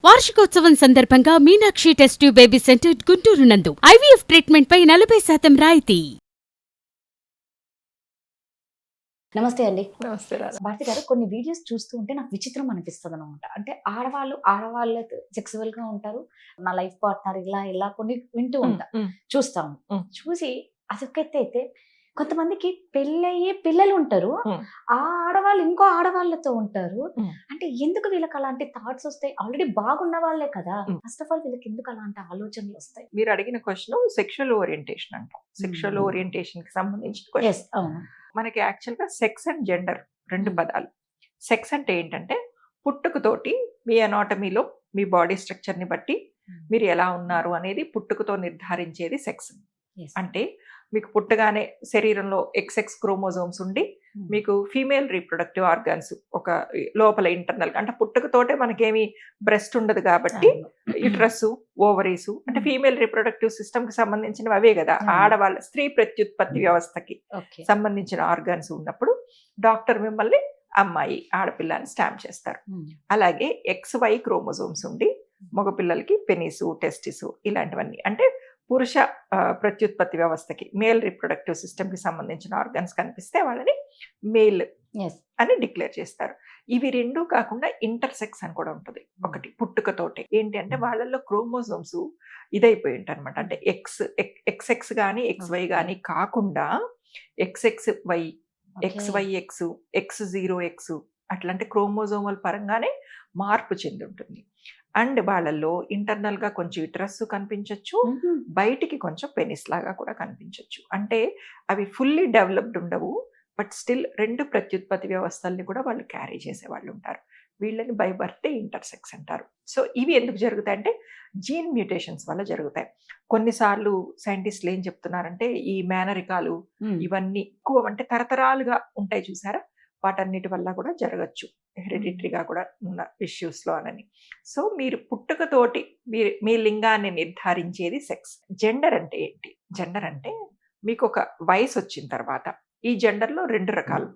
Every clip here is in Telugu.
వార్షికోత్సవం సందర్భంగా Meenakshi test tube baby centre Guntur నందు ఐవీఎఫ్ ట్రీట్మెంట్ పై 40% రాయితీ. నమస్తే అండి. నమస్తే రాధ. భారతి గారు, కొన్ని వీడియోస్ చూస్తూ ఉంటే నాకు విచిత్రం అనిపిస్తుంది అనమాట. అంటే ఆడవాళ్ళ సెక్సువల్ గా ఉంటారు, నా లైఫ్ పార్ట్నర్ ఇలా కొన్ని వింటూ ఉంటా, చూస్తాము. చూసి అదొకైతే అయితే కొంతమందికి పెళ్ళయ్యే పిల్లలు ఉంటారు, ఆ ఆడవాళ్ళు ఇంకో ఆడవాళ్ళతో ఉంటారు. అంటే ఎందుకు వీళ్ళకి అలాంటి థాట్స్ వస్తాయి? ఆల్రెడీ బాగున్న వాళ్ళే కదా. ఫస్ట్ ఆఫ్ ఆల్ వీళ్ళకి ఎందుకు అలాంటి ఆలోచనలు వస్తాయి? మీరు అడిగిన క్వశ్చన్ సెక్షువల్ ఓరియంటేషన్ అంటాం. సెక్షువల్ ఓరియంటేషన్ కి సంబంధించిన క్వశ్చన్. అవును. మనకి యాక్చువల్ గా సెక్స్ అండ్ జెండర్ రెండు పదాలు. సెక్స్ అంటే ఏంటంటే పుట్టుకతోటి మీ అనాటమీలో మీ బాడీ స్ట్రక్చర్ ని బట్టి మీరు ఎలా ఉన్నారు అనేది పుట్టుకతో నిర్ధారించేది సెక్స్. అంటే మీకు పుట్టగానే శరీరంలో XX క్రోమోజోమ్స్ ఉండి మీకు ఫీమేల్ రీప్రొడక్టివ్ ఆర్గాన్స్ ఒక లోపల ఇంటర్నల్, అంటే పుట్టుకతోటే మనకేమి బ్రెస్ట్ ఉండదు కాబట్టి యుట్రస్, ఓవరీస్ అంటే ఫీమేల్ రీప్రొడక్టివ్ సిస్టమ్ కి సంబంధించినవి అవే కదా. ఆడవాళ్ళ స్త్రీ ప్రత్యుత్పత్తి వ్యవస్థకి సంబంధించిన ఆర్గాన్స్ ఉన్నప్పుడు డాక్టర్ మిమ్మల్ని అమ్మాయి, ఆడపిల్ల అని స్టాంప్ చేస్తారు. అలాగే XY క్రోమోజోమ్స్ ఉండి మగపిల్లలకి పెనిసు, టెస్టిసు ఇలాంటివన్నీ, అంటే పురుష ప్రత్యుత్పత్తి వ్యవస్థకి మేల్ రీప్రొడక్టివ్ సిస్టమ్ కి సంబంధించిన ఆర్గన్స్ కనిపిస్తే వాళ్ళని మేల్ అని డిక్లేర్ చేస్తారు. ఇవి రెండు కాకుండా ఇంటర్సెక్స్ అని కూడా ఉంటుంది ఒకటి పుట్టుకతోటే. ఏంటి అంటే వాళ్ళల్లో క్రోమోజోమ్స్ ఇదైపోయి ఉంటాయి అనమాట. అంటే XX కానీ XY కానీ కాకుండా XXY, XYX, X0X అట్లాంటి క్రోమోజోమల్ పరంగానే మార్పు చెంది ఉంటుంది. అండ్ వాళ్ళల్లో ఇంటర్నల్ గా కొంచెం యుటరస్ కనిపించవచ్చు, బయటికి కొంచెం పెనిస్ లాగా కూడా కనిపించవచ్చు. అంటే అవి ఫుల్లీ డెవలప్డ్ ఉండవు, బట్ స్టిల్ రెండు ప్రత్యుత్పత్తి వ్యవస్థల్ని కూడా వాళ్ళు క్యారీ చేసే వాళ్ళు ఉంటారు. వీళ్ళని బై బర్త్ ఇంటర్సెక్స్ అంటారు. సో ఇవి ఎందుకు జరుగుతాయి అంటే జీన్ మ్యూటేషన్స్ వల్ల జరుగుతాయి. కొన్నిసార్లు సైంటిస్టులు ఏం చెప్తున్నారంటే ఈ మేనరికాలు ఇవన్నీ ఎక్కువ అంటే తరతరాలుగా ఉంటాయి చూసారా, వాటన్నిటి వల్ల కూడా జరగచ్చు, హెరిడిటరీగా కూడా ఉన్న ఇష్యూస్లో అని. సో మీరు పుట్టుకతోటి మీ లింగాన్ని నిర్ధారించేది సెక్స్. జెండర్ అంటే ఏంటి? జెండర్ అంటే మీకు ఒక వయసు వచ్చిన తర్వాత ఈ జెండర్లో రెండు రకాలు,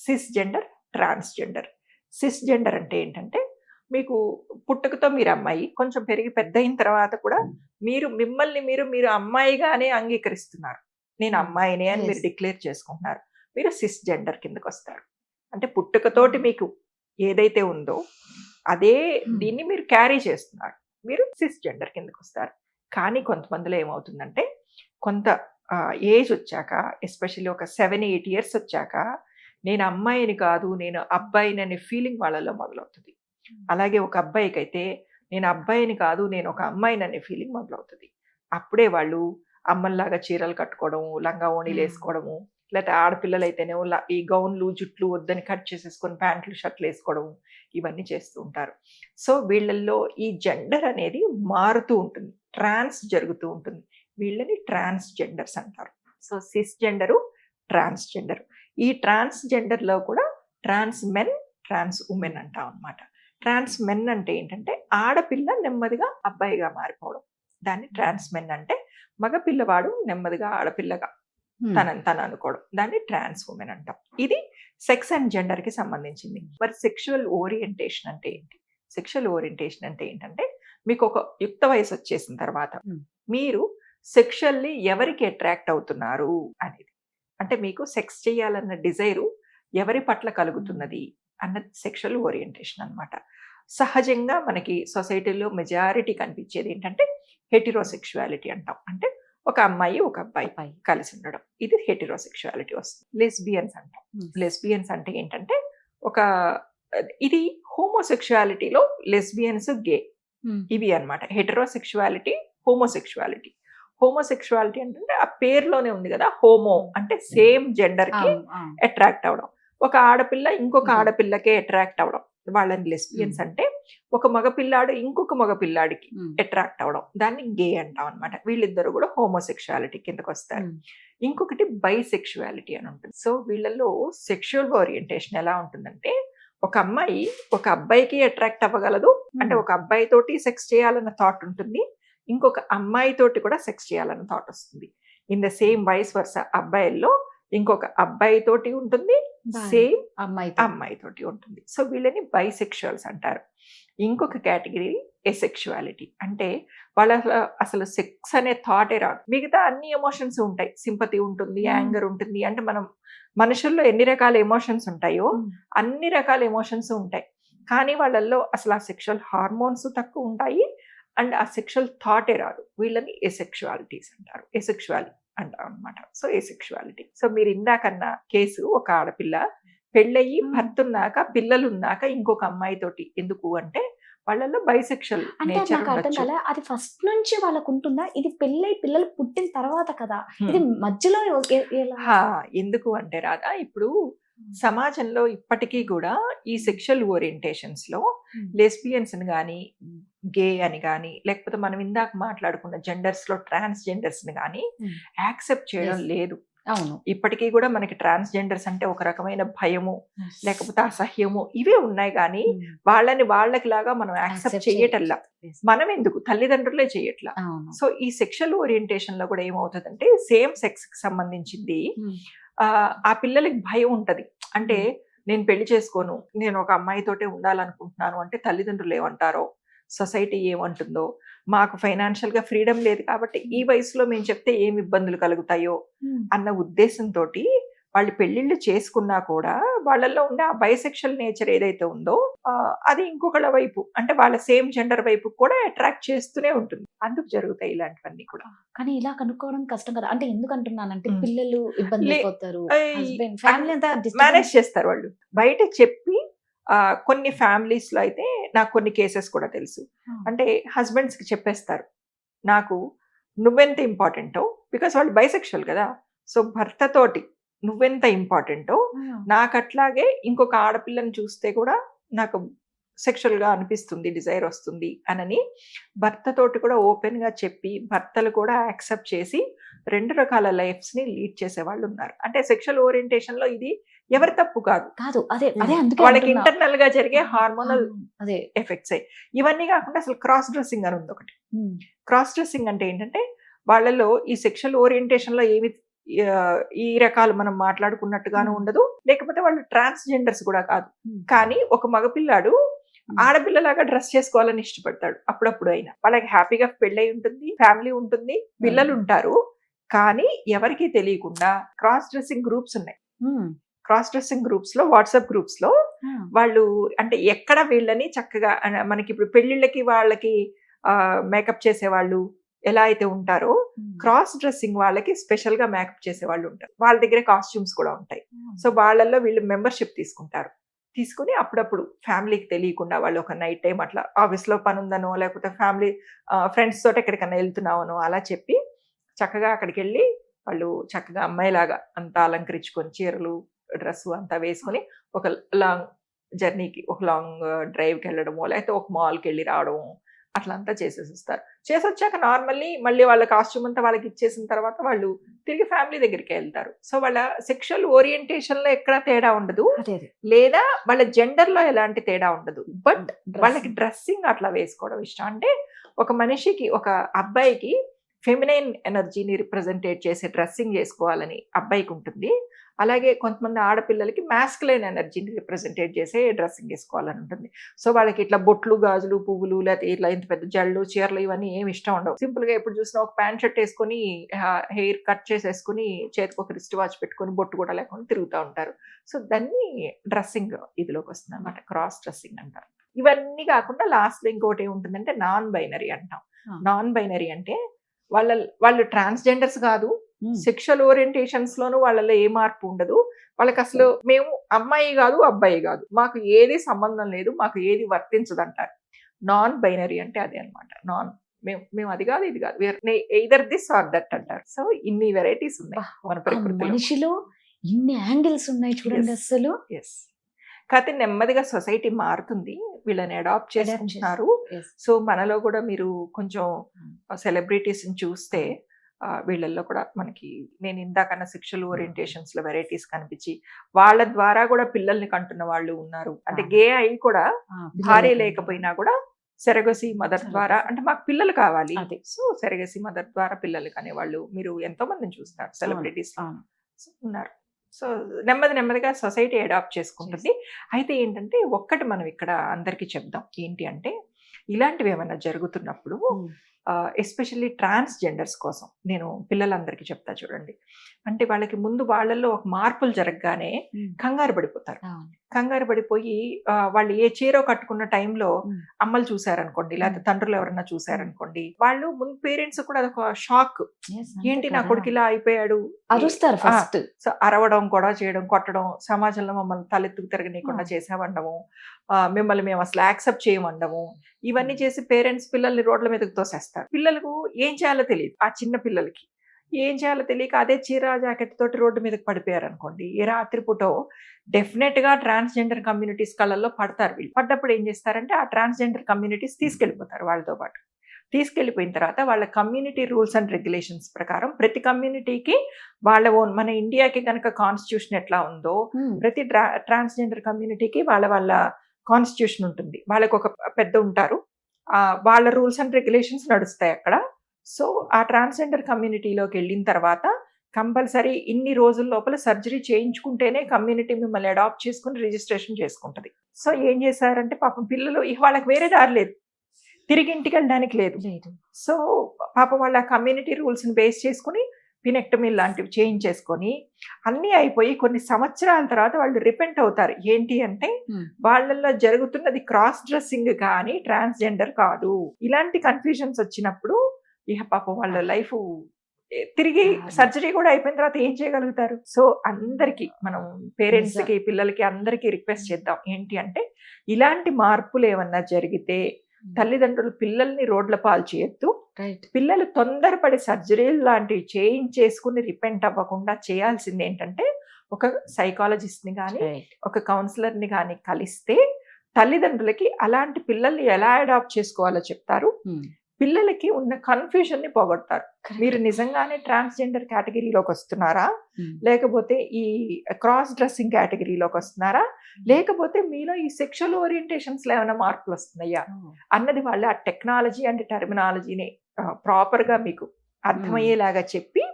cis gender, trans gender. Cis gender అంటే ఏంటంటే మీకు పుట్టుకతో మీరు అమ్మాయి, కొంచెం పెరిగి పెద్ద అయిన తర్వాత కూడా మిమ్మల్ని మీరు అమ్మాయిగానే అంగీకరిస్తున్నారు, నేను అమ్మాయినే అని మీరు డిక్లేర్ చేసుకుంటున్నారు, మీరు సిస్ జెండర్ కిందకు వస్తారు. అంటే పుట్టుకతోటి మీకు ఏదైతే ఉందో అదే దీన్ని మీరు క్యారీ చేస్తున్నారు, మీరు సిస్ జెండర్ కిందకు వస్తారు. కానీ కొంతమందిలో ఏమవుతుందంటే కొంత ఏజ్ వచ్చాక, ఎస్పెషల్లీ ఒక 7-8 years వచ్చాక నేను అమ్మాయిని కాదు నేను అబ్బాయిని అనే ఫీలింగ్ వాళ్ళలో మొదలవుతుంది. అలాగే ఒక అబ్బాయికి అయితే నేను అబ్బాయిని కాదు నేను ఒక అమ్మాయిని అనే ఫీలింగ్ మొదలవుతుంది. అప్పుడే వాళ్ళు అమ్మల్లాగా చీరలు కట్టుకోవడము, లంగా ఓణీలు వేసుకోవడము, లేకపోతే ఆడపిల్లలు అయితేనే ఈ గౌన్లు జుట్లు వద్దని కట్ చేసేసుకొని ప్యాంట్లు షర్ట్లు వేసుకోవడం, ఇవన్నీ చేస్తూ ఉంటారు. సో వీళ్ళల్లో ఈ జెండర్ అనేది మారుతూ ఉంటుంది, ట్రాన్స్ జరుగుతూ ఉంటుంది. వీళ్ళని ట్రాన్స్ జెండర్స్ అంటారు. So cis gender, trans gender. ఈ ట్రాన్స్ జెండర్లో కూడా ట్రాన్స్ మెన్, ట్రాన్స్ ఉమెన్ అంటాం అనమాట. ట్రాన్స్ మెన్ అంటే ఏంటంటే ఆడపిల్ల నెమ్మదిగా అబ్బాయిగా మారిపోవడం, దాన్ని ట్రాన్స్ మెన్ అంటే. మగపిల్లవాడు నెమ్మదిగా ఆడపిల్లగా తను అనుకోవడం, దాన్ని ట్రాన్స్ ఉమెన్ అంటాం. ఇది సెక్స్ అండ్ జెండర్ కి సంబంధించింది. మరి సెక్షువల్ ఓరియంటేషన్ అంటే ఏంటి? సెక్షువల్ ఓరియంటేషన్ అంటే ఏంటంటే మీకు ఒక యుక్త వయసు వచ్చేసిన తర్వాత మీరు సెక్షువల్లీ ఎవరికి అట్రాక్ట్ అవుతున్నారు అనేది, అంటే మీకు సెక్స్ చేయాలన్న డిజైరు ఎవరి పట్ల కలుగుతున్నది అన్నది సెక్షువల్ ఓరియంటేషన్ అనమాట. సహజంగా మనకి సొసైటీలో మెజారిటీ కనిపించేది ఏంటంటే హెటిరోసెక్షువాలిటీ అంటాం. అంటే ఒక అమ్మాయి ఒక అబ్బాయి కలిసి ఉండడం, ఇది హెటిరోసెక్షువాలిటీ వస్తుంది. లెస్బియన్స్ అంటాం. లెస్బియన్స్ అంటే ఏంటంటే ఇది హోమోసెక్షువాలిటీలో లెస్బియన్స్, గే ఇవి అనమాట. హెటరోసెక్షువాలిటీ, హోమోసెక్షువాలిటీ. హోమోసెక్షువాలిటీ అంటే ఆ పేరులోనే ఉంది కదా, హోమో అంటే సేమ్ జెండర్ కి అట్రాక్ట్ అవడం, ఒక ఆడపిల్ల ఇంకొక ఆడపిల్లకే అట్రాక్ట్ అవడం, వాళ్ళని లెస్బియన్స్ అంటే. ఒక మగపిల్లాడు ఇంకొక మగపిల్లాడికి అట్రాక్ట్ అవడం, దాన్ని గే అంటాం అనమాట. వీళ్ళిద్దరు కూడా హోమోసెక్షువాలిటీ కిందకు వస్తారు. ఇంకొకటి బైసెక్షువాలిటీ అని ఉంటుంది. సో వీళ్ళల్లో సెక్షువల్ ఓరియంటేషన్ ఎలా ఉంటుందంటే ఒక అమ్మాయి ఒక అబ్బాయికి అట్రాక్ట్ అవ్వగలదు, అంటే ఒక అబ్బాయి తోటి సెక్స్ చేయాలన్న థాట్ ఉంటుంది, ఇంకొక అమ్మాయి తోటి కూడా సెక్స్ చేయాలన్న థాట్ వస్తుంది. In the same vice versa అబ్బాయిల్లో ఇంకొక అబ్బాయి తోటి ఉంటుంది, Bye. సేమ్ అమ్మాయితో అమ్మాయి తోటి ఉంటుంది. సో వీళ్ళని బైసెక్షువల్స్ అంటారు. ఇంకొక కేటగిరీ ఎసెక్షువాలిటీ. అంటే వాళ్ళ అసలు సెక్స్ అనే థాటే రాదు. మిగతా అన్ని ఎమోషన్స్ ఉంటాయి. సింపతి ఉంటుంది, యాంగర్ ఉంటుంది. అంటే మనం మనుషుల్లో ఎన్ని రకాల ఎమోషన్స్ ఉంటాయో అన్ని రకాల ఎమోషన్స్ ఉంటాయి. కానీ వాళ్ళల్లో అసలు ఆ సెక్షువల్ హార్మోన్స్ తక్కువ ఉంటాయి అండ్ ఆ సెక్షువల్ థాటే రాదు. వీళ్ళని ఎసెక్షువాలిటీస్ అంటారు, ఎసెక్షువాలిటీ అంటాం అనమాట. సో ఎసెక్షువాలిటీ. సో మీరు ఇందాకన్న కేసు, ఒక ఆడపిల్ల పెళ్ళయి భర్త ఉన్నాక పిల్లలు ఉన్నాక ఇంకొక అమ్మాయితోటి ఎందుకు అంటే వాళ్ళల్లో బైసెక్షువల్ అంటే నేచర్ నాకు అర్థం ఉండొచ్చు. కాలే, అది ఫస్ట్ నుంచి వాళ్ళకు ఉంటుందా? ఇది పెళ్ళై పిల్లలు పుట్టిన తర్వాత కదా, ఇది మధ్యలో ఎలా? ఎందుకు అంటే రాదా, ఇప్పుడు సమాజంలో ఇప్పటికీ కూడా ఈ సెక్షువల్ ఓరియంటేషన్స్ లో లెస్బియన్స్ అని కానీ, గే అని కానీ, లేకపోతే మనం ఇందాక మాట్లాడుకున్న జెండర్స్ లో ట్రాన్స్జెండర్స్ ని కానీ యాక్సెప్ట్ చేయడం Yes. లేదు. అవును. ఇప్పటికీ కూడా మనకి ట్రాన్స్జెండర్స్ అంటే ఒక రకమైన భయము, లేకపోతే అసహ్యము ఇవే ఉన్నాయి. కానీ వాళ్ళని వాళ్ళకి లాగా మనం యాక్సెప్ట్ Accept చేయటల్లా. Yes. మనం ఎందుకు, తల్లిదండ్రులే చేయట్లా. అవును. సో ఈ సెక్షువల్ ఓరియంటేషన్ లో కూడా ఏమవుతుందంటే సేమ్ సెక్స్ కి సంబంధించింది ఆ పిల్లలకి భయం ఉంటది. అంటే నేను పెళ్లి చేసుకోను, నేను ఒక అమ్మాయితోటే ఉండాలనుకుంటున్నాను అంటే తల్లిదండ్రులు ఏమంటారో, సొసైటీ ఏమంటుందో, మాకు ఫైనాన్షియల్ గా ఫ్రీడమ్ లేదు కాబట్టి ఈ వయసులో మేము చెప్తే ఏమి ఇబ్బందులు కలుగుతాయో అన్న ఉద్దేశంతో వాళ్ళు పెళ్లిళ్ళు చేసుకున్నా కూడా వాళ్ళల్లో ఉండే ఆ బైసెక్షువల్ నేచర్ ఏదైతే ఉందో అది ఇంకొకళ్ళ వైపు, అంటే వాళ్ళ సేమ్ జెండర్ వైపు కూడా అట్రాక్ట్ చేస్తూనే ఉంటుంది. అందుకు జరుగుతాయి ఇలాంటివన్నీ కూడా. కానీ ఇలా కనుక్కోవడం కష్టం కదా. అంటే ఎందుకు అంటున్నానంటే మ్మ్. పిల్లలు ఇబ్బంది లే- అయిపోతారు, ఏయ్, హస్బెండ్ ఫ్యామిలీ అంతా మేనేజ్ చేస్తారు వాళ్ళు. బయట చెప్పి కొన్ని ఫ్యామిలీస్ లో అయితే నాకు కొన్ని కేసెస్ కూడా తెలుసు. అంటే హస్బెండ్స్ కి చెప్పేస్తారు, నాకు నువ్వెంత ఇంపార్టెంటో, బికాస్ వాళ్ళు బైసెక్షువల్ కదా. సో భర్తతోటి నువ్వెంత ఇంపార్టెంటో నాకు అట్లాగే ఇంకొక ఆడపిల్లని చూస్తే కూడా నాకు సెక్షువల్ గా అనిపిస్తుంది, డిజైర్ వస్తుంది అనని భర్తతోటి కూడా ఓపెన్ గా చెప్పి భర్తలు కూడా యాక్సెప్ట్ చేసి రెండు రకాల లైఫ్స్ ని లీడ్ చేసే వాళ్ళు ఉన్నారు. అంటే సెక్షువల్ ఓరియంటేషన్ లో ఇది ఎవరి తప్పు కాదు, కాదు. అదే అదే అందుకే వాళ్ళకి అంటున్నా. ఇంటర్నల్ గా జరిగే హార్మోనల్ అదే ఎఫెక్ట్స్. ఇవన్నీ కాకుండా అసలు క్రాస్ డ్రెస్సింగ్ అని ఉంది ఒకటి. మ్మ్. క్రాస్ డ్రెస్సింగ్ అంటే ఏంటంటే వాళ్ళలో ఈ సెక్షువల్ ఓరియంటేషన్ లో ఏమి ఈ రకాలు మనం మాట్లాడుకున్నట్టుగాను ఉండదు, లేకపోతే వాళ్ళు ట్రాన్స్జెండర్స్ కూడా కాదు. కానీ ఒక మగపిల్లాడు ఆడపిల్లలాగా డ్రెస్ చేసుకోవాలని ఇష్టపడతాడు అప్పుడప్పుడు. అయినా వాళ్ళకి హ్యాపీగా పెళ్ళై ఉంటుంది, ఫ్యామిలీ ఉంటుంది, పిల్లలు ఉంటారు. కానీ ఎవరికీ తెలియకుండా క్రాస్ డ్రెస్సింగ్ గ్రూప్స్ ఉన్నాయి. మ్మ్. క్రాస్ డ్రెస్సింగ్ గ్రూప్స్ లో, వాట్సాప్ గ్రూప్స్ లో వాళ్ళు అంటే ఎక్కడ వీళ్ళని చక్కగా మనకి ఇప్పుడు పెళ్లిళ్ళకి వాళ్ళకి మేకప్ చేసేవాళ్ళు ఎలా అయితే ఉంటారో క్రాస్ డ్రెస్సింగ్ వాళ్ళకి స్పెషల్ గా మేకప్ చేసే వాళ్ళు ఉంటారు. వాళ్ళ దగ్గర కాస్ట్యూమ్స్ కూడా ఉంటాయి. సో వాళ్ళల్లో వీళ్ళు మెంబర్షిప్ తీసుకుంటారు. తీసుకుని అప్పుడప్పుడు ఫ్యామిలీకి తెలియకుండా వాళ్ళు ఒక నైట్ టైం అట్లా ఆఫీస్ లో పని ఉందనో, లేకపోతే ఫ్యామిలీ ఫ్రెండ్స్ తోటి ఎక్కడికన్నా వెళ్తున్నామనో అలా చెప్పి చక్కగా అక్కడికి వెళ్ళి వాళ్ళు చక్కగా అమ్మాయిలాగా అంతా అలంకరించుకొని చీరలు డ్రెస్ అంతా వేసుకొని ఒక లాంగ్ జర్నీకి, ఒక లాంగ్ డ్రైవ్కి వెళ్ళడమో, లేకపోతే ఒక మాల్కి వెళ్ళి రావడము అట్లా అంతా చేసేసి వస్తారు. చేసి వచ్చాక నార్మల్లీ మళ్ళీ వాళ్ళ కాస్ట్యూమ్ అంతా వాళ్ళకి ఇచ్చేసిన తర్వాత వాళ్ళు తిరిగి ఫ్యామిలీ దగ్గరికి వెళ్తారు. సో వాళ్ళ సెక్షువల్ ఓరియంటేషన్ లో ఎక్కడా తేడా ఉండదు, అదే అదే లేదా వాళ్ళ జెండర్ లో ఎలాంటి తేడా ఉండదు. బట్ వాళ్ళకి Dressing. డ్రెస్సింగ్ అట్లా వేసుకోవడం ఇష్టం. అంటే ఒక మనిషికి, ఒక అబ్బాయికి ఫెమినైన్ ఎనర్జీని రిప్రజెంటేట్ చేసే డ్రెస్సింగ్ చేసుకోవాలని అబ్బాయికి ఉంటుంది. అలాగే కొంతమంది ఆడపిల్లలకి మాస్కులైన్ ఎనర్జీని రిప్రజెంటేట్ చేసే డ్రెస్సింగ్ వేసుకోవాలని ఉంటుంది. సో వాళ్ళకి ఇట్లా బొట్లు, గాజులు, పువ్వులు, లేకపోతే ఇట్లా ఇంత పెద్ద జళ్ళు, చీరలు ఇవన్నీ ఏమి ఇష్టం ఉండవు. సింపుల్ గా ఎప్పుడు చూసినా ఒక ప్యాంట్ షర్ట్ వేసుకొని హెయిర్ కట్ చేసేసుకుని చేతికి ఒక రిస్ట్ వాచ్ పెట్టుకొని బొట్టు కూడా లేకుండా తిరుగుతూ ఉంటారు. సో దాన్ని డ్రెస్సింగ్ ఇదిలోకి వస్తుంది అనమాట, క్రాస్ డ్రెస్సింగ్ అంటారు. ఇవన్నీ కాకుండా లాస్ట్ లో ఇంకోటి ఏముంటుందంటే నాన్ బైనరీ అంటాం. నాన్ బైనరీ అంటే వాళ్ళు ట్రాన్స్జెండర్స్ కాదు, సెక్షువల్ ఓరియంటేషన్స్ లోనూ వాళ్ళలో ఏ మార్పు ఉండదు. వాళ్ళకి అసలు మేము అమ్మాయి కాదు, అబ్బాయి కాదు, మాకు ఏది సంబంధం లేదు, మాకు ఏది వర్తించదు అంటారు. నాన్ బైనరీ అంటే అదే అనమాట. నాన్ మేము అది కాదు, ఇది కాదు, ఎయిదర్ దిస్ ఆర్ దట్ అంటారు. సో ఇన్ని వెరైటీస్ ఉన్నాయి మన ప్రకృతిలో. మనిషిలో ఇన్ని యాంగిల్స్ ఉన్నాయి చూడండి. Yes. అసలు ఎస్. కాకపోతే నెమ్మదిగా సొసైటీ మారుతుంది, వీళ్ళని అడాప్ట్ చేసుకుంటున్నారు. Yes. సో మనలో కూడా మీరు కొంచెం సెలబ్రిటీస్ ని చూస్తే వీళ్ళల్లో కూడా మనకి నేను ఇందాకన్నా సెక్షువల్ ఓరియంటేషన్స్ లో వెరైటీస్ కనిపించి వాళ్ళ ద్వారా కూడా పిల్లల్ని కంటున్న వాళ్ళు ఉన్నారు. అంటే గే అయి కూడా భార్య లేకపోయినా కూడా సెరగసి మదర్ ద్వారా, అంటే మాకు పిల్లలు కావాలి, అదే. సో సెరగసి మదర్ ద్వారా పిల్లలు కనేవాళ్ళు మీరు ఎంతో మందిని చూస్తారు సెలబ్రిటీస్ ఉన్నారు. సో నెమ్మదిగా సొసైటీ అడాప్ట్ చేసుకుంటుంది. అయితే ఏంటంటే ఒక్కటి మనం ఇక్కడ అందరికీ చెప్దాం ఏంటి అంటే, ఇలాంటివి ఏమైనా జరుగుతున్నప్పుడు ఎస్పెషల్లీ ట్రాన్స్జెండర్స్ కోసం నేను పిల్లలందరికీ చెప్తా చూడండి. అంటే వాళ్ళకి ముందు వాళ్ళల్లో ఒక మార్పులు జరగగానే కంగారు పడిపోతారు. కంగారు పడిపోయి వాళ్ళు ఏ చీరో కట్టుకున్న టైంలో అమ్మలు చూసారనుకోండి, లేకపోతే తండ్రులు ఎవరన్నా చూసారనుకోండి, వాళ్ళు ముందు పేరెంట్స్ కూడా అదొక షాక్. ఏంటి నా కొడుకు ఇలా అయిపోయాడు, అరుస్తారు ఫస్ట్. సో అరవడం, గొడవ చేయడం, కొట్టడం, సమాజంలో మమ్మల్ని తలెత్తుకు తిరగనీయకుండా చేసామండము, మిమ్మల్ని మేము అసలు యాక్సెప్ట్ చేయమండము, ఇవన్నీ చేసి పేరెంట్స్ పిల్లల్ని రోడ్ల మీదకి తోసేస్తారు. పిల్లలకు ఏం చేయాలో తెలియదు. ఆ చిన్న పిల్లలకి ఏం చేయాలో తెలియక అదే చీర జాకెట్ తోటి రోడ్డు మీదకి పడిపోయారు అనుకోండి, ఏ రాత్రిపూటో డెఫినెట్ గా ట్రాన్స్జెండర్ కమ్యూనిటీస్ కళ్ళల్లో పడతారు. వీళ్ళు పడ్డప్పుడు ఏం చేస్తారంటే ఆ ట్రాన్స్జెండర్ కమ్యూనిటీస్ తీసుకెళ్ళిపోతారు వాళ్ళతో పాటు. తీసుకెళ్ళిపోయిన తర్వాత వాళ్ళ కమ్యూనిటీ రూల్స్ అండ్ రెగ్యులేషన్స్ ప్రకారం ప్రతి కమ్యూనిటీకి వాళ్ళ ఓన్, మన ఇండియాకి కనుక కాన్స్టిట్యూషన్ ఎట్లా ఉందో ప్రతి ట్రాన్స్జెండర్ కమ్యూనిటీకి వాళ్ళ కాన్స్టిట్యూషన్ ఉంటుంది. వాళ్ళకు ఒక పెద్ద ఉంటారు, వాళ్ళ రూల్స్ అండ్ రెగ్యులేషన్స్ నడుస్తాయి అక్కడ. సో ఆ ట్రాన్స్జెండర్ కమ్యూనిటీలోకి వెళ్ళిన తర్వాత కంపల్సరీ ఇన్ని రోజుల లోపల సర్జరీ చేయించుకుంటేనే కమ్యూనిటీ మిమ్మల్ని అడాప్ట్ చేసుకుని రిజిస్ట్రేషన్ చేసుకుంటది. సో ఏం చేశారంటే పాపం పిల్లలు వాళ్ళకి వేరే దారి లేదు, తిరిగి ఇంటికి వెళ్ళడానికి లేదు. సో పాపం వాళ్ళ కమ్యూనిటీ రూల్స్ని బేస్ చేసుకుని పినెక్టమీ లాంటివి చేయించేసుకొని అన్నీ అయిపోయి కొన్ని సంవత్సరాల తర్వాత వాళ్ళు రిపెంట్ అవుతారు. ఏంటి అంటే వాళ్ళల్లో జరుగుతున్నది క్రాస్ డ్రెస్సింగ్ కానీ ట్రాన్స్జెండర్ కాదు. ఇలాంటి కన్ఫ్యూజన్స్ వచ్చినప్పుడు పాపం వాళ్ళ లైఫ్ తిరిగి సర్జరీ కూడా అయిపోయిన తర్వాత ఏం చేయగలుగుతారు? సో అందరికి మనం పేరెంట్స్ కి, పిల్లలకి అందరికీ రిక్వెస్ట్ చేద్దాం ఏంటి అంటే, ఇలాంటి మార్పులు ఏమన్నా జరిగితే తల్లిదండ్రులు పిల్లల్ని రోడ్ల పాలు చేయొద్దు. పిల్లలు తొందరపడి సర్జరీలు లాంటివి చేయించేసుకుని రిపెంట్ అవ్వకుండా చేయాల్సింది ఏంటంటే, ఒక సైకాలజిస్ట్ ని కానీ ఒక కౌన్సిలర్ ని కానీ కలిస్తే తల్లిదండ్రులకి అలాంటి పిల్లల్ని ఎలా అడాప్ట్ చేసుకోవాలో చెప్తారు. పిల్లలకి ఉన్న కన్ఫ్యూజన్ ని పోగొడతారు. మీరు నిజంగానే ట్రాన్స్జెండర్ కేటగిరీలోకి వస్తున్నారా, లేకపోతే ఈ క్రాస్ డ్రెస్సింగ్ కేటగిరీలోకి వస్తున్నారా, లేకపోతే మీలో ఈ సెక్షువల్ ఓరియంటేషన్స్ లో ఏమైనా మార్పులు వస్తున్నాయా అన్నది వాళ్ళు ఆ టెక్నాలజీ అండ్ టెర్మినాలజీని ప్రాపర్ గా మీకు అర్థమయ్యేలాగా చెప్పి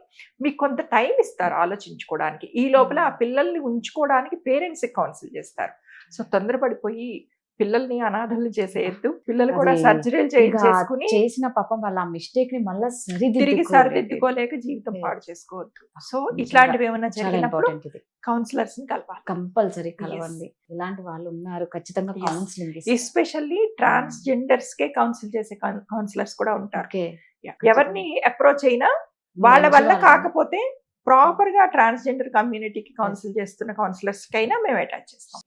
మీకు కొంత టైం ఇస్తారు ఆలోచించుకోవడానికి. ఈ లోపల ఆ పిల్లల్ని ఉంచుకోవడానికి పేరెంట్స్ కౌన్సిల్ చేస్తారు. సో తొందరపడిపోయి పిల్లల్ని అనాథలు చేసేయద్దు. పిల్లలు కూడా సర్జరీలు చేయించేసుకుని చేసిన పాపం వాళ్ళ ఆ మిస్టేక్ ని మళ్ళీ తిరిగి సరిదిద్దుకోలేక జీవితం పాడు చేసుకోవద్దు. సో ఇట్లాంటివి ఏమైనా జరిగినప్పుడు కౌన్సిలర్స్ ని కలపాలి, కంపల్సరీ కలవండి. ఇలాంటి వాళ్ళు ఉన్నారు, ఖచ్చితంగా కౌన్సిలింగ్. ఎస్పెషల్లీ ట్రాన్స్జెండర్స్ కే కౌన్సిల్ చేసే కౌన్సిలర్స్ కూడా ఉంటారు. ఎవరిని అప్రోచ్ అయినా వాళ్ళ వల్ల కాకపోతే ప్రాపర్ గా ట్రాన్స్జెండర్ కమ్యూనిటీకి కౌన్సిల్ చేస్తున్న కౌన్సిలర్స్ కైనా మేము అటాచ్ చేస్తాం.